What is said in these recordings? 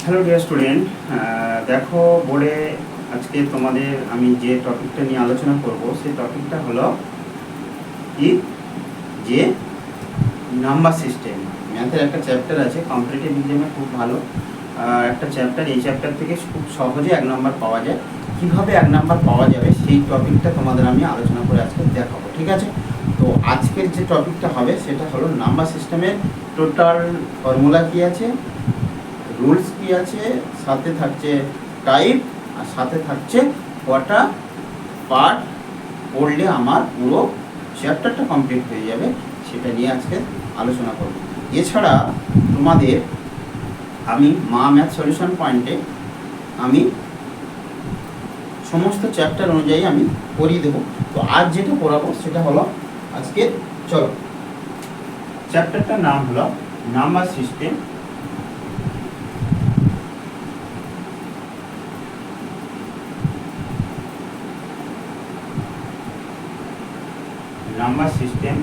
Hello dear student, দেখো বোর্ডে আজকে তোমাদের আমি যে টপিকটা নিয়ে আলোচনা করব সেই টপিকটা হলো কি যে নাম্বার সিস্টেম। ম্যাথের একটা চ্যাপ্টার আছে, কম্পিটিটিভ এক্সামে খুব ভালো একটা চ্যাপ্টার। এই চ্যাপ্টার থেকে খুব সহজে 1 নাম্বার পাওয়া যায়। কিভাবে 1 নাম্বার পাওয়া যাবে সেই টপিকটা তোমাদের আমি আলোচনা করে আজকে দেখাবো, ঠিক আছে? তো আজকের যে টপিকটা হবে সেটা হলো নাম্বার সিস্টেমের টোটাল ফর্মুলা কী আছে, রুলস কি আছে, সাথে থাকছে টাইপ, আর সাথে থাকছে কটা পার্ট পড়লে আমার পুরো চ্যাপ্টারটা কমপ্লিট হয়ে যাবে, সেটা নিয়ে আজকে আলোচনা করব। এছাড়া তোমাদের আমি মা ম্যাথ সলিউশন পয়েন্টে আমি সমস্ত চ্যাপ্টার অনুযায়ী আমি পড়িয়ে দেবো। তো আজ যেটা পড়াবো সেটা হলো আজকে, চলো, চ্যাপ্টারটার নাম হলো নাম্বার সিস্টেম। নাম্বার সিস্টেম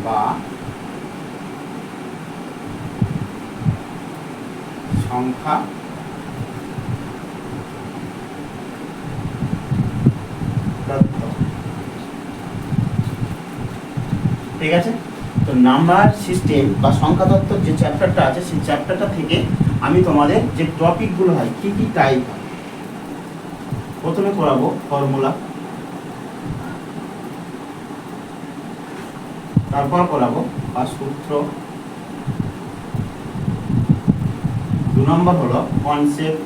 বা সংখ্যা তত্ত্ব, ঠিক আছে? তো নাম্বার সিস্টেম বা সংখ্যা তত্ত্বের যে চ্যাপ্টারটা আছে সেই চ্যাপ্টারটা থেকে আমি তোমাদের যে টপিকগুলো হয় কী কী টাইপ হয়, প্রথমে করাবো ফর্মুলা, তারপর করাবো বা সূত্র, 2 নম্বর হলো কনসেপ্ট,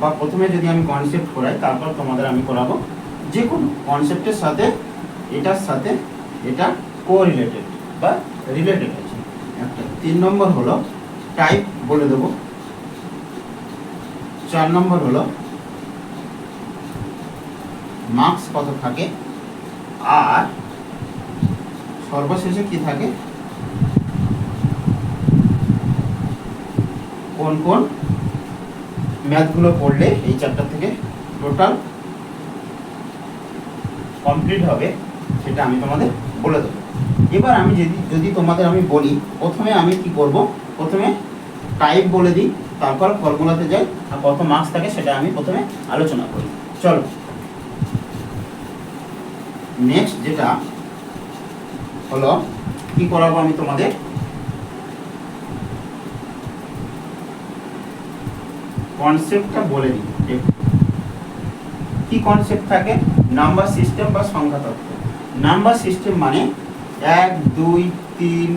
বা প্রথমে যদি আমি কনসেপ্ট করাই তারপর তোমাদের আমি করাবো যে কোনো কনসেপ্টের সাথে এটার সাথে এটা কোরিলেটেড বা রিলেটেড আছে একটা। 3 নম্বর হলো টাইপ বলে দেবো, 4 নম্বর হলো মার্কস কত থাকে, আর সর্বশেষে কি থাকে, কোন কোন ম্যাথগুলো পড়লে এই চ্যাপ্টার থেকে টোটাল কমপ্লিট হবে সেটা আমি তোমাদের বলে দেবো। এবার আমি যদি তোমাদের আমি বলি, প্রথমে আমি কি করব, প্রথমে টাইপ বলে দিই, তারপর ফর্মুলাতে যাই, আর কত মার্কস থাকে সেটা আমি প্রথমে আলোচনা করি। চলো, নেক্সট যেটা হলো কি করাবো আমি তোমাদের, কনসেপ্টটা বলে দিই। কি কনসেপ্ট থাকে, নাম্বার সিস্টেম বা সংখ্যা তত্ত্ব। নাম্বার সিস্টেম মানে 1 2 3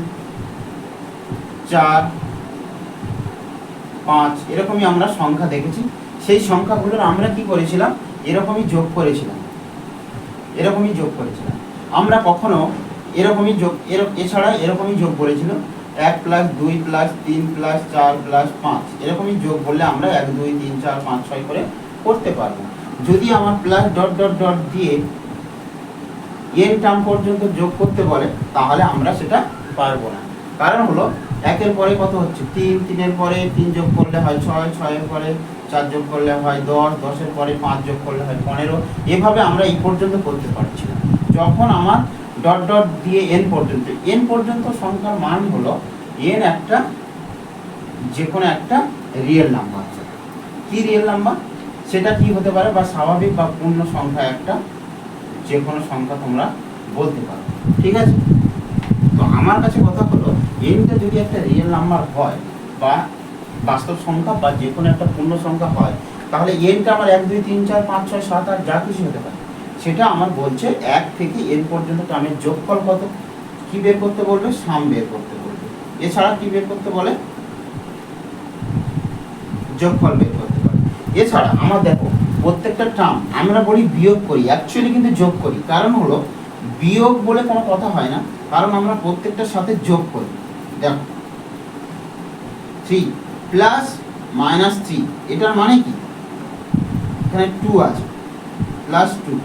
4 5 এরকমই আমরা সংখ্যা দেখেছি। সেই সংখ্যাগুলোর আমরা কি করেছিলাম, এরকমই যোগ করেছিলাম, আমরা কখনো এরকমই যোগ, এছাড়া এরকমই যোগ করেছিল 1 + 2 + 3 + 4 + 5 এরকমই যোগ বললে আমরা 1 2 3 4 5 6 করে করতে পারবো। যদি আমার প্লাস ডট ডট ডট দিয়ে n টার্ম পর্যন্ত যোগ করতে বলে তাহলে আমরা সেটা পারবো না। কারণ হলো 1 এর পরে কত হচ্ছে 3, 3 এর পরে 3 যোগ করলে হয় 6, 6 এর পরে 4 যোগ করলে হয় 10, 10 এর পরে 5 যোগ করলে হয় 15, এভাবে আমরা এই পর্যন্ত করতে পারছি না। যখন আমার ডট ডট দিয়ে n পর্যন্ত সংখ্যার মান হলো n একটা যে কোনো একটা রিয়েল নাম্বার। কি রিয়েল নাম্বার, সেটা কি হতে পারে, বা স্বাভাবিক বা পূর্ণ সংখ্যা একটা যে কোনো সংখ্যা তোমরা বলতে পারো, ঠিক আছে? তো আমার কাছে কথা হলো nটা যদি একটা রিয়েল নাম্বার হয় বা বাস্তব সংখ্যা বা যে কোনো একটা পূর্ণ সংখ্যা হয়, তাহলে nটা আমার 1 2 3 4 5 6 7 8 যা কিছু হতে পারে, সেটা আমার বলছে 1 থেকে n পর্যন্ত টার্মের যোগফল কত, কি বের করতে বলবে, সাম বের করতে বলবে। এছাড়া কি বের করতে বলে, যোগফল বের করতে পারে। এছাড়া আমার দেখো প্রত্যেকটা টার্ম আমরা বলি বিয়োগ করি, অ্যাকচুয়ালি কিন্তু যোগ করি। কারণ হলো বিয়োগ বলে কোনো কথা হয় না, কারণ আমরা প্রত্যেকটার সাথে যোগ করি। দেখো 3 + -3 এটার মানে কি, এখানে 2 আছে +2,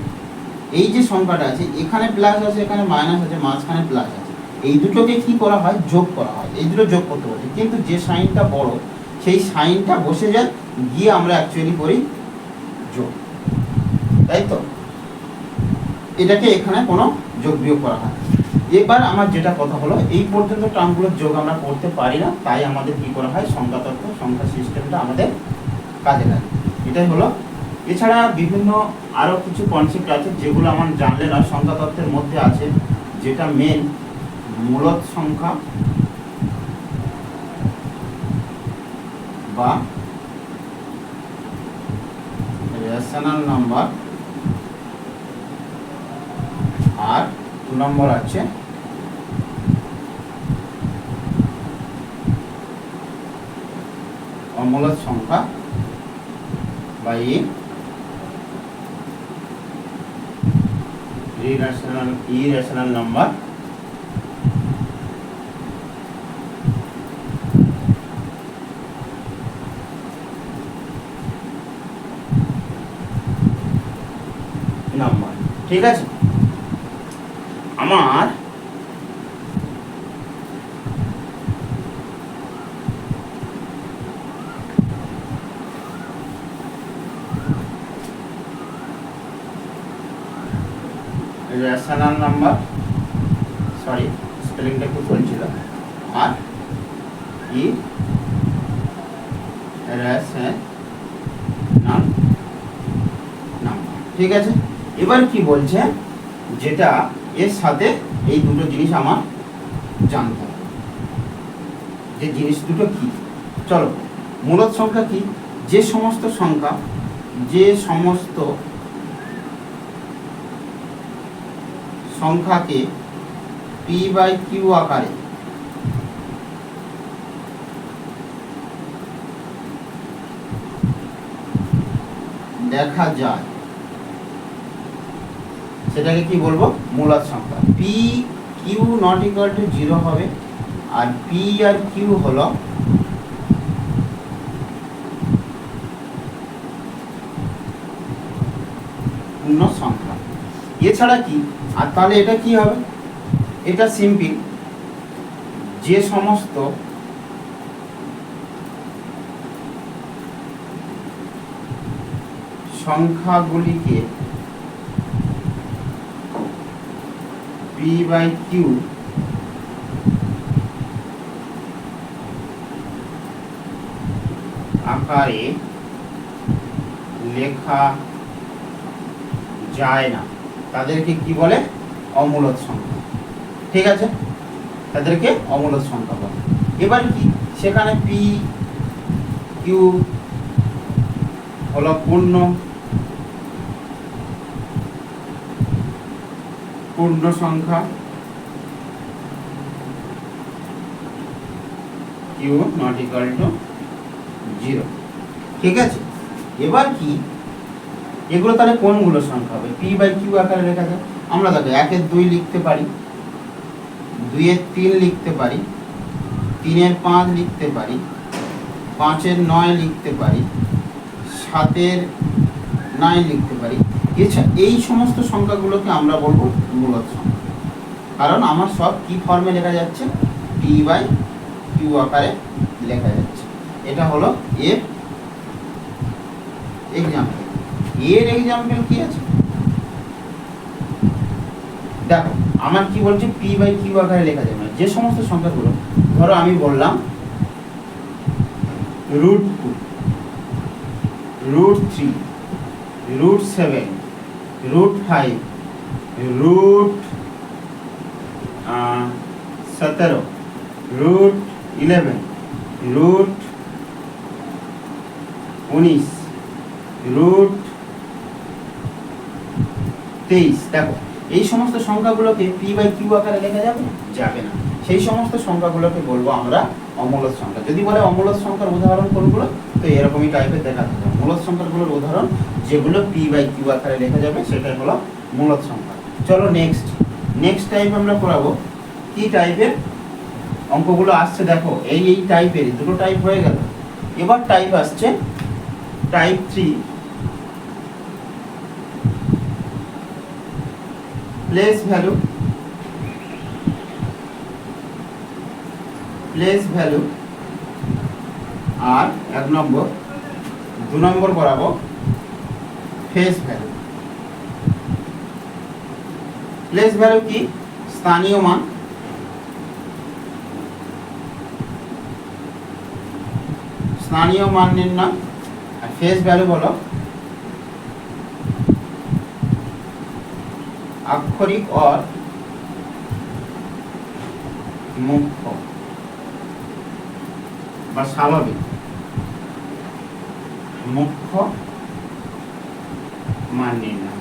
এই যে সংখ্যাটা আছে এখানে প্লাস আছে এখানে মাইনাস আছে মাঝখানে প্লাস আছে, এই দুটোকে কি করা হয়, যোগ করা হয়। এই দুটো যোগ করতে পারি, কিন্তু যে সাইনটা বড় সেই সাইনটা বসে যায়, গিয়ে আমরা অ্যাকচুয়ালি করি যোগ, তাই তো? এটাকে এখানে কোনো যোগ বিয়োগ করা হয়। এবার আমার যেটা কথা হলো, এই পর্যন্ত টার্মগুলোর যোগ আমরা করতে পারি না, তাই আমাদের কি করা হয়, সংখ্যা তত্ত্ব, সংখ্যা সিস্টেমটা আমাদের কাজে লাগে। এটাই হলো। এছাড়া বিভিন্ন আরও কিছু কনসেপ্ট আছে যেগুলো আমার জানলে না, সংখ্যা তত্ত্বের মধ্যে আছে, যেটা মেন মূলদ সংখ্যা বা রেশনাল নাম্বার, আর 2 নম্বর আছে অমূলদ সংখ্যা বা ইরেশনাল নাম্বার। নাম্বার, ঠিক আছে। আমার রেশনাল নাম্বার, সরি স্পেলিংটা একটু ভুল ছিল, আর ইরেশনাল নাম্বার, ঠিক আছে। এবার কি বলছে, যেটা এর সাথে এই দুটো জিনিস আমার জানতে হবে, যে জিনিস দুটো কি। চলো, মূলদ সংখ্যা কি, যে সমস্ত সংখ্যাকে p/q আকারে দেখা যায় সেটাকে কি বলবো, মূলদ সংখ্যা। p/q ≠ 0 হবে, আর p আর q হলো পূর্ণ সংখ্যা। এছাড়া কি, আর তাহলে এটা কি হবে, এটা সিম্পল, যে সমস্ত সংখ্যাগুলিকে p/q আকারে লেখা যায় না তাদেরকে কি বলে, অমূলদ সংখ্যা, ঠিক আছে, তাদেরকে অমূলদ সংখ্যা বলে। এবার কি, সেখানে p/q হলো পূর্ণ সংখ্যা, q ≠ 0, ঠিক আছে। এবার কি, এগুলো তাহলে কোনগুলো সংখ্যা হবে, p/q আকারে লেখা যায়। আমরা দেখো 1 এর 2 লিখতে পারি, 2 এর 3 লিখতে পারি, 3 এর 5 লিখতে পারি, 5 এর 9 লিখতে পারি, 7 এর 9 লিখতে পারি। এই সমস্ত সংখ্যাগুলোকে আমরা বলবো মূলদ সংখ্যা, কারণ আমার সব কি ফর্মে লেখা যাচ্ছে, p/q আকারে লেখা যাচ্ছে। এটা হলো এর এক্সাম্পল। এর এক্সাম্পল কি আছে দেখো, আমার কি বলছে, p/q আকারে লেখা যাবে না যে সমস্ত সংখ্যাগুলো, ধরো আমি বললাম √2, √3, √7, √5, √17, √11, √19, √23। দেখো, এই সমস্ত সংখ্যাগুলোকে p/q আকারে লেখা যাবে না, সেই সমস্ত সংখ্যাগুলোকে বলবো আমরা অমূলদ সংখ্যা। যদি বলে অমূলদ সংখ্যার উদাহরণ কোনগুলো, তো এরকমই টাইপের দেখাতে হবে। মূলদ সংখ্যাগুলোর উদাহরণ যেগুলো p/q আকারে লেখা যাবে সেটাই হলো মূলদ সংখ্যা। চলো নেক্সট টাইপ আমরা পড়াবো কি টাইপের অঙ্কগুলো আসছে। দেখো, এই টাইপের দুটো টাইপ হয়ে গেল। এবার টাইপ আসছে টাইপ 3, প্লেস ভ্যালু, আর 1 নম্বর, 2 নম্বর করাবো ফেস ভ্যালু। প্লেস ভ্যালু কি, স্থানীয় মান, স্থানীয় মান নির্ণয়, আর ফেস ভ্যালু বলো আক্ষরিক और মুখ্য বা স্বাভাবিক মুখ্য মান নির্ণয়।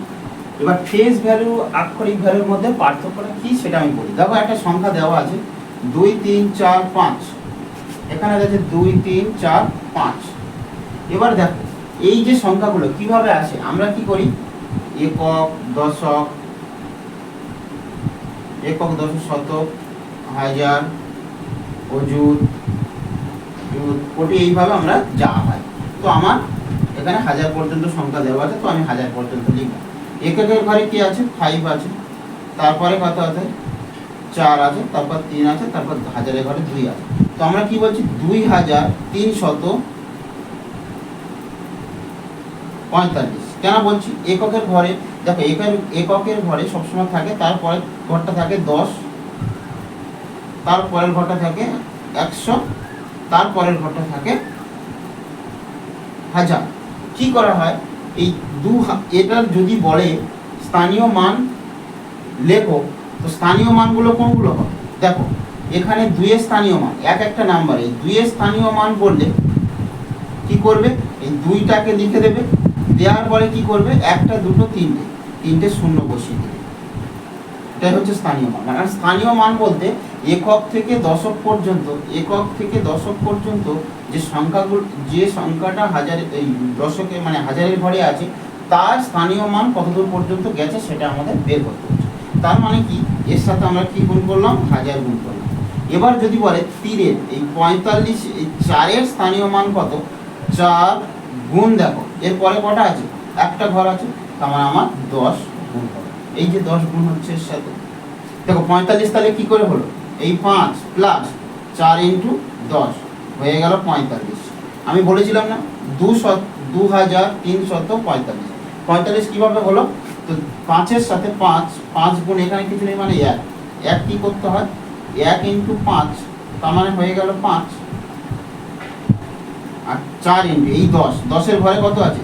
এবার ফেস ভ্যালু আক্ষরিক ভ্যালুর মধ্যে পার্থক্যটা কি সেটা আমি বলি। দেখো একটা সংখ্যা দেওয়া আছে 2 3 4 5, এখানে আছে 2 3 4 5। এবার দেখো এই যে সংখ্যাগুলো কিভাবে আসে, আমরা কি করি একক দশক, একক দশক শতক হাজার অযুত কোটি, এইভাবে আমরা যা হয়। তো আমার এখানে 1000 পর্যন্ত সংখ্যা দেওয়া আছে, তো আমি 1000 পর্যন্ত লিখলাম। এককের ঘরে কি আছে 5 আছে, তারপরে কত আছে 4 আছে, তারপর 3 আছে, তারপর হাজারের ঘরে 2 আছে। তো আমরা কি বলছি 2345। কেন বলছি এককের ঘরে, দেখো এককের ঘরে সবসময় থাকে, তারপরে ঘরটা থাকে 10, তারপরের ঘরটা থাকে 100, তারপরের ঘরটা থাকে 1000। কি করা হয় এই এটার যদি বলে স্থানীয় মান লেখো, তো স্থানীয় মানগুলো কোনগুলো হবে, দেখো এখানে 2 এর স্থানীয় মান, একটা নাম্বার, এই 2 এর স্থানীয় মান বললে কি করবে, এই 2টাকে লিখে দেবে, দেওয়ার পরে কি করবে 1 2 3টে শূন্য বসিয়ে দেবে। এটাই হচ্ছে স্থানীয় মান। আর স্থানীয় মান বলতে একক থেকে দশক পর্যন্ত, একক থেকে দশক পর্যন্ত যে সংখ্যাগুলো, যে সংখ্যাটা এই দশকে মানে হাজারের ঘরে আছে, তার স্থানীয় মান কতদূর পর্যন্ত গেছে সেটা আমাদের বের করতে হচ্ছে। তার মানে কি এর সাথে আমরা কি গুণ করলাম 1000 গুণ করলাম। এবার যদি বলে তীরের এই 45, এই 4-এর স্থানীয় মান কত, 4 গুণ, দেখো এরপরে কটা আছে একটা ঘর আছে, তার মানে আমার 10 গুণ হবে। এই যে 10 গুণ হচ্ছে এর সাথে, দেখো 45 তাহলে কি করে হলো, এই 5 প্লাস 4 ইন্টু 10 হয়ে গেল 45। আমি বলেছিলাম না 2345। 45 কিভাবে হলো, তো 5-এর সাথে 5 গুণ, এখানে কিছু নেই মানে 1 কি করতে হয় 1 ইন্টু 5, তার মানে হয়ে গেল 5, আর 4 ইন্টু এই 10-এর ঘরে কত আছে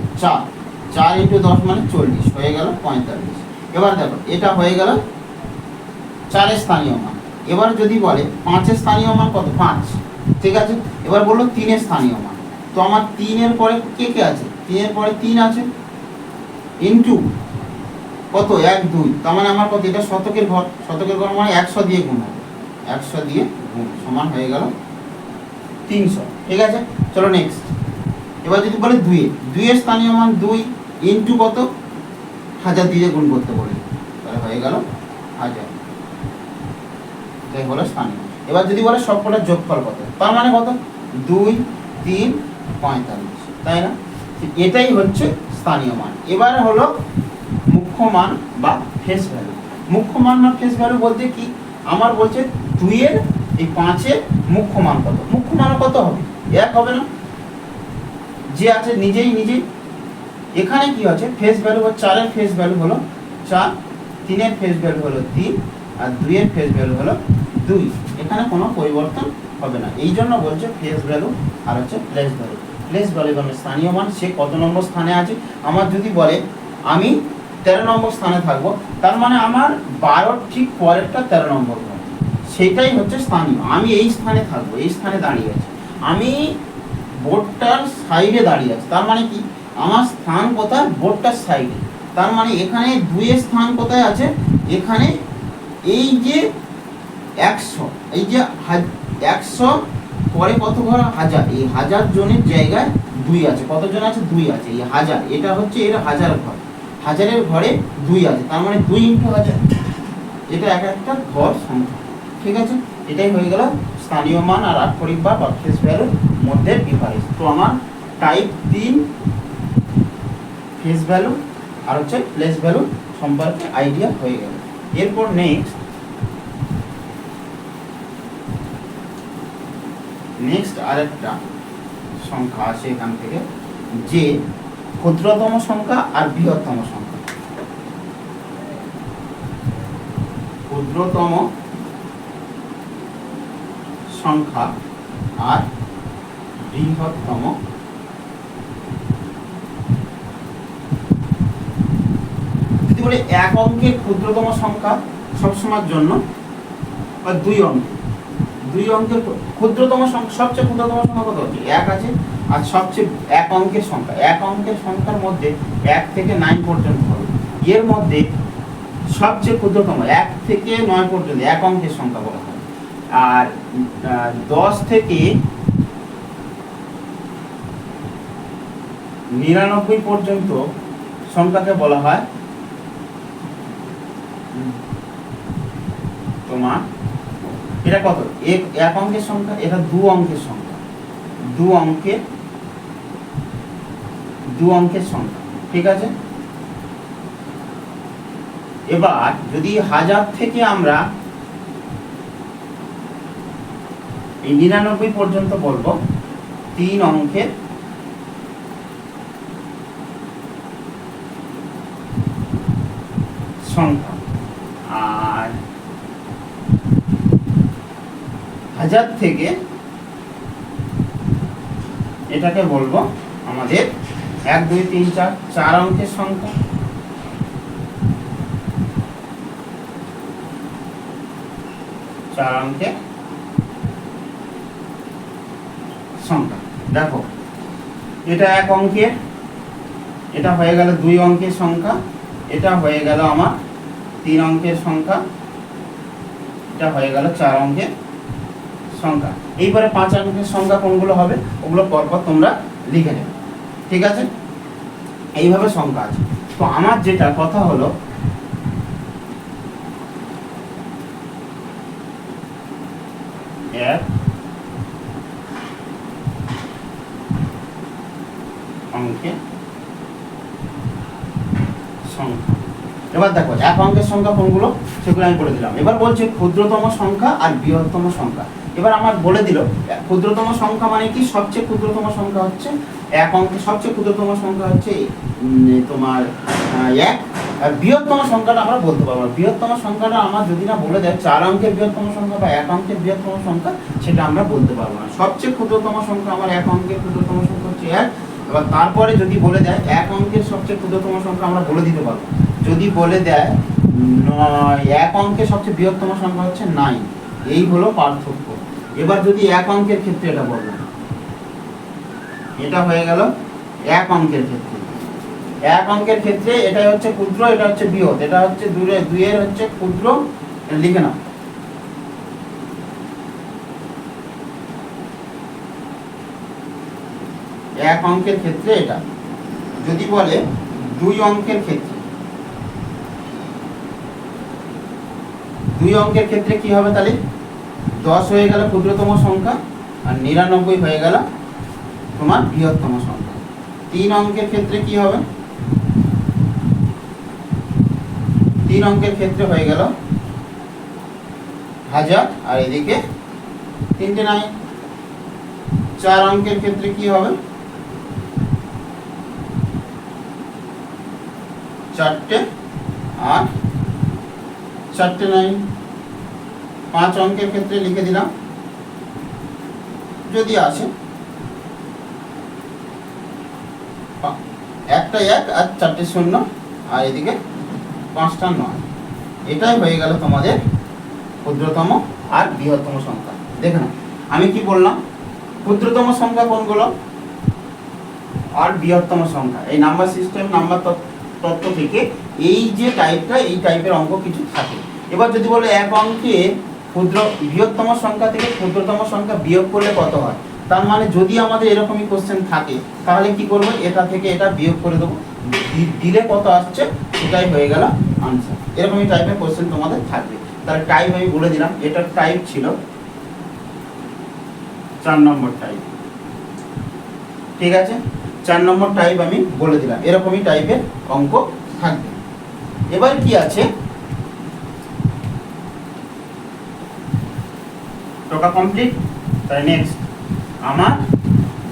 4 ইন্টু 10 মানে 40, হয়ে গেল 45। এবার দেখো এটা হয়ে গেল 4-এর স্থানীয় মান। এবার যদি বলে 5-এর স্থানীয় মান কত 5, ঠিক আছে। এবার বললো 3-এর স্থানীয় মান, তো আমার 3-এর পরে কে আছে, 3-এর পরে 3 আছে, ইন্টু কত 1 2, তার মানে আমার কত, এটা শতকের ঘর, শতকের ঘর মানে 100 দিয়ে গুণ হবে, 100 দিয়ে গুণ সমান হয়ে গেল 300, ঠিক আছে। চলো নেক্সট। এবার যদি বলে 2-এর স্থানীয় মান 2 ইন্টু কত 1000 দিয়ে গুণ করতে বলে, তাহলে হয়ে গেল 1000, এটাই হলো স্থানীয়। এবার যদি বলে সবকটার যোগফল কত, তার মানে কত 2 3 45, তাই না। এটাই হচ্ছে স্থানীয় মান। এবার হলো মুখ্য মান বা ফেস ভ্যালু। মুখ্য মান বা ফেস ভ্যালু বলতে কি, আমার বলছে 2-এর এই 5-এর মুখ্য মান কত, মুখ্য মান কত হবে 1 হবে না, যে আছে নিজেই। এখানে কি আছে ফেস ভ্যালু, 4-এর ফেস ভ্যালু হলো 4, 3-এর ফেস ভ্যালু হলো 3, আর 2-এর ফেস ভ্যালু হলো 2। এখানে কোনো পরিবর্তন হবে না, এই জন্য বলছে ফেস ভ্যালু আর হচ্ছে প্লেস ভ্যালু। প্লেস ভ্যালু মানে স্থানীয় মান, সে কত নম্বর স্থানে আছে। আমার যদি বলে আমি 13 নম্বর স্থানে থাকবো, তার মানে আমার 12 ঠিক পরেরটা 13 নম্বর ঘর, সেটাই হচ্ছে স্থানীয়। আমি এই স্থানে থাকবো, এই স্থানে দাঁড়িয়ে আছি, আমি বোর্ডটার সাইডে দাঁড়িয়ে আছি, তার মানে কি আমার স্থান কোথায় বোর্ডটার সাইডে। তার মানে এখানে 2-এর স্থান কোথায় আছে, এখানে এই যে 100, এই যে 100 পরে কত ঘর 1000, এই 1000 জনের জায়গায় 2 আছে, কতজন আছে 2 আছে, এই 1000 এটা হচ্ছে এর 1000 ঘর, 1000-এর ঘরে 2 আছে, তার মানে 2 ইন্টু 1000, এটা একটা ঘর সংখ্যা, ঠিক আছে। এটাই হয়ে গেল স্থানীয় মান আর আক্ষরিক বা ফেস ভ্যালুর মধ্যে ডিফারেন্স। তো আমার টাইপ 3 ফেস ভ্যালু আর হচ্ছে প্লেস ভ্যালু সম্পর্কে আইডিয়া হয়ে গেল। এরপর নেক্সট আরেকটা সংখ্যা আসে এখান থেকে, যে ক্ষুদ্রতম সংখ্যা আর বৃহত্তম সংখ্যা। ক্ষুদ্র ক্ষুদ্রতম সংখ্যা আর বৃহত্তম যদি বলি এক অঙ্কের ক্ষুদ্রতম সংখ্যা সবসময়ের জন্য বা দুই অঙ্কের ক্ষুদ্রতম সংখ্যা, সবচেয়ে ক্ষুদ্রতম সংখ্যা কত হচ্ছে এক আছে, আর সবচেয়ে এক অঙ্কের সংখ্যার মধ্যে 1 থেকে 9 পর্যন্ত হবে। এর মধ্যে সবচেয়ে ক্ষুদ্রতম 1 থেকে 9 পর্যন্ত এক অঙ্কের সংখ্যা বলা হয়, আর 10 থেকে 99 পর্যন্ত সংখ্যাকে বলা হয় তোমার, এটা কত এক অঙ্কের সংখ্যা, এটা দু অঙ্কের সংখ্যা, দু অঙ্কের সংখ্যা, ঠিক আছে। এবার যদি 1000 থেকে আমরা এই 99 পর্যন্ত বলবো 3 অঙ্কের সংখ্যা, আর 1000 থেকে এটাকে বলবো আমাদের 1 2 3 4 4 অঙ্কের সংখ্যা, 4 অঙ্কের সংখ্যা। দেখো এটা 1 অঙ্কের, এটা হয়ে গেল 2 অঙ্কের সংখ্যা, এটা হয়ে গেল আমার 3 অঙ্কের সংখ্যা, এটা হয়ে গেল 4 অঙ্কের সংখ্যা। এইবারে 5 অঙ্কের সংখ্যা কোনগুলো হবে ওগুলো পরপর তোমরা লিখে নেবে, ঠিক আছে। এইভাবে সংখ্যা আছে। তো আমার যেটা কথা হলো এক অঙ্কের সংখ্যা। এবার দেখো 1 অঙ্কের সংখ্যা কোনগুলো সেগুলো আমি বলে দিলাম। এবার বলছে ক্ষুদ্রতম সংখ্যা আর বৃহত্তম সংখ্যা। এবার আমার বলে দিল ক্ষুদ্রতম সংখ্যা মানে কি, সবচেয়ে ক্ষুদ্রতম সংখ্যা হচ্ছে 1 অঙ্কের সবচেয়ে ক্ষুদ্রতম সংখ্যা হচ্ছে তোমার 1, আর বৃহত্তম সংখ্যাটা আমরা বলতে পারবো। বৃহত্তম সংখ্যাটা আমার যদি না বলে দেয় 4 অঙ্কের বৃহত্তম সংখ্যা বা 1 অঙ্কের বৃহত্তম সংখ্যা, সেটা আমরা বলতে পারবো না। সবচেয়ে ক্ষুদ্রতম সংখ্যা আমার 1 অঙ্কের ক্ষুদ্রতম সংখ্যা হচ্ছে 1। এবার তারপরে যদি বলে দেয় 1 অঙ্কের সবচেয়ে ক্ষুদ্রতম সংখ্যা আমরা বলে দিতে পারবো। যদি বলে দেয় 1 অঙ্কের সবচেয়ে বৃহত্তম সংখ্যা হচ্ছে 9, এই হলো পার্থক্য। এবার যদি 1 অঙ্কের ক্ষেত্রে এটা বললাম, এটা হয়ে গেল 1 অঙ্কের ক্ষেত্রে। 1 অঙ্কের ক্ষেত্রে এটাই হচ্ছে ক্ষুদ্র, এটা হচ্ছে বৃহৎ, এটা হচ্ছে 2 এর হচ্ছে ক্ষুদ্র, লিখে নাও। এক অঙ্কের ক্ষেত্রে এটা। যদি বলে 2 অঙ্কের ক্ষেত্রে, 2 অঙ্কের ক্ষেত্রে কি হবে তাহলে 10 হয়ে গেল ক্ষুদ্রতম সংখ্যা, আর 99 হয়ে গেল তোমার বৃহত্তম সংখ্যা। 3 অঙ্কের ক্ষেত্রে কি হবে, 3 অঙ্কের ক্ষেত্রে হয়ে গেল 1000, আর এদিকে 3টে 9। 4 অঙ্কের ক্ষেত্রে কি হবে 4টে আর 4টে 9। 5 অঙ্কের ক্ষেত্রে লিখে দিলাম, যদি আসে একটা 1 আর 4টে 0, আর এদিকে 5টা 9। এটাই হয়ে গেল তোমাদের ক্ষুদ্রতম আর বৃহত্তম সংখ্যা। দেখে নাও আমি কি বললাম, ক্ষুদ্রতম সংখ্যা কোনগুলো আর বৃহত্তম সংখ্যা। এই নাম্বার সিস্টেম, নাম্বার তত্ত্ব থেকে এই যে টাইপটা, এই টাইপের অঙ্ক কিছু থাকে। এবার যদি বলে 1 অঙ্কে বৃহত্তম সংখ্যা থেকে ক্ষুদ্রতম সংখ্যা বিয়োগ করলে কত হয়, তার মানে যদি আমাদের এরকমই কোশ্চেন থাকে তাহলে কি করবো, এটা থেকে এটা বিয়োগ করে দেবো, দিলে কত আসছে সেটাই হয়ে গেল আনসার। এরকমই টাইপের কোশ্চেন তোমাদের থাকবে। তার টাইপ আমি বলে দিলাম, এটার টাইপ ছিল 4 নম্বর টাইপ, ঠিক আছে। 4 নম্বর টাইপ আমি বলে দিলাম, এরকমই টাইপের অঙ্ক থাকবে। এবার কি আছে, টোকা কমপ্লিট। তাই নেক্সট আমার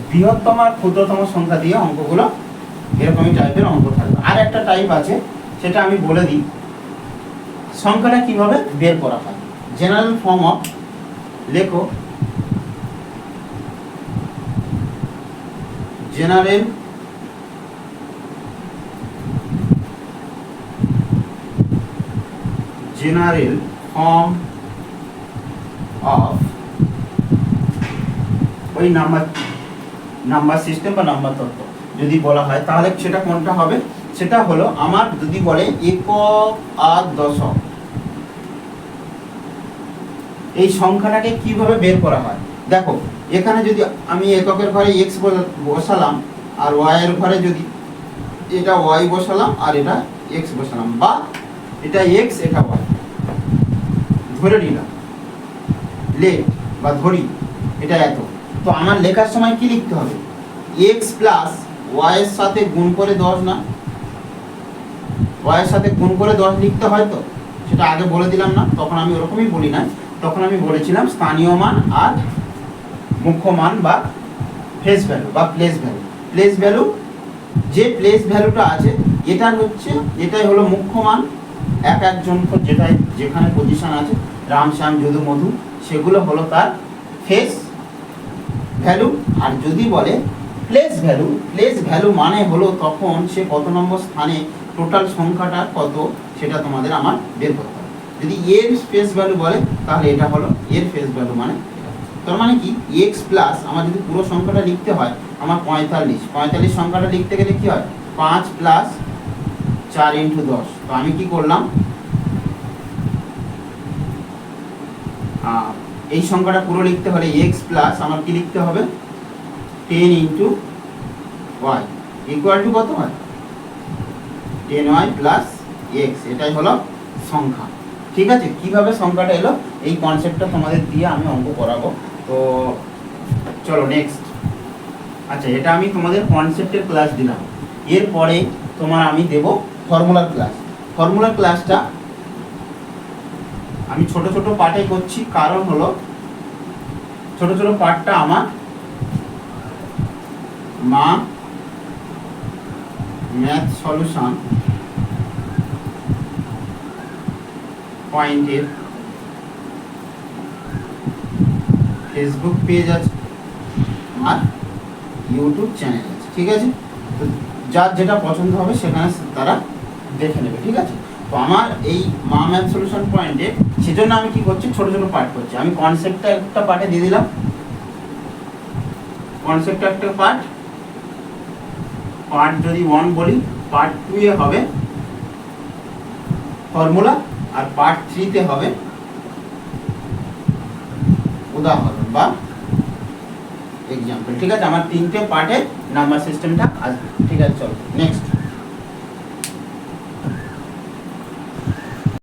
বৃহত্তম আর ক্ষুদ্রতম সংখ্যা দিয়ে অঙ্কগুলো এরকমই টাইপের অঙ্ক থাকবে। আর একটা টাইপ আছে, সেটা আমি বলে দিই। সংখ্যাটা কিভাবে বের করা হয়। জেনারেল ফর্ম অফ, লেখো জেনারেল ফর্ম অফ ওই নাম্বার সিস্টেম বা নাম্বার তত্ত্ব যদি বলা হয় তাহলে সেটা কোনটা হবে, সেটা হলো আমার যদি বলে একক আর দশক, এই সংখ্যাটাকে কিভাবে বের করা হয়। দেখো এখানে যদি আমি এককের ঘরে এক্স বসালাম আর ওয়াই এর ঘরে যদি এটা ওয়াই বসালাম আর এটা এক্স বসালাম, বা এটা এক্স এটা ওয়াই ধরে নিলাম, লেট বা ধরি এটা এত, তো আমার লেখার সময় কি লিখতে হবে, এক্স প্লাস ওয়াই এর সাথে গুণ করে 10, না ওয়াই এর সাথে গুণ করে 10 লিখতে হয়, তো সেটা আগে বলে দিলাম না, তখন আমি ওরকমই বলি না, তখন আমি বলেছিলাম স্থানীয় মান আর মুখ্য মান বা ফেস ভ্যালু বা প্লেস ভ্যালু। প্লেস ভ্যালু, যে প্লেস ভ্যালুটা আছে এটাই হলো মুখ্য মান, এক একজন যেটাই যেখানে পজিশন আছে রাম শ্যাম যদু মধু সেগুলো হলো তার ফেস ভ্যালু। আর যদি বলে প্লেস ভ্যালু মানে হলো তখন সে কত নম্বর স্থানে, টোটাল সংখ্যাটা কত সেটা তোমাদের আমার বের করতে হবে। যদি এর ফেস ভ্যালু বলে তাহলে এটা হলো এর ফেস ভ্যালু, মানে তার মানে কি এক্স প্লাস আমার যদি পুরো সংখ্যাটা লিখতে হয় আমার 45 সংখ্যাটা লিখতে গেলে কি হয় 5 প্লাস 4 ইন্টু 10, তো আমি কি করলাম এই সংখ্যাটা পুরো লিখতে হলে এক্স প্লাস আমার কি লিখতে হবে 10 ইন্টু ওয়াই ইকুয়াল টু কত হয় 10y প্লাস এক্স, এটাই হলো সংখ্যা। ঠিক আছে, কিভাবে সংখ্যাটা এলো এই কনসেপ্টটা তোমাদের দিয়ে আমি অঙ্ক করাবো। তো চলো নেক্সট। আচ্ছা, এটা আমি তোমাদের কনসেপ্টের ক্লাস দিলাম, এরপরে তোমার আমি দেব ফর্মুলার ক্লাস। ফর্মুলার ক্লাসটা আমি ছোট ছোট পার্টে করছি, কারণ হলো ছোট ছোট পার্টটা আমার মা ম্যাথ সলিউশন পয়েন্টের ফেসবুক পেজ আছে আর ইউটিউব চ্যানেল আছে। ঠিক আছে, তো যার যেটা পছন্দ হবে সেখানে তারা দেখে নেবে। ঠিক আছে, তো আমার এই মা ম্যাথ সলিউশন পয়েন্টে সেজন্য আমি কি করছি ছোট ছোট পার্ট করছি। আমি কনসেপ্টটা একটা পার্টে দিয়ে দিলাম, কনসেপ্টটা একটা পার্ট যদি 1 বলি, পার্ট 2 এ হবে ফর্মুলা, আর পার্ট 3 তে হবে উদাহরণ বা এক্সাম্পল। ঠিক আছে, আমার 3টে পার্টে নাম্বার সিস্টেমটা আসবে। ঠিক আছে, চলো নেক্সট।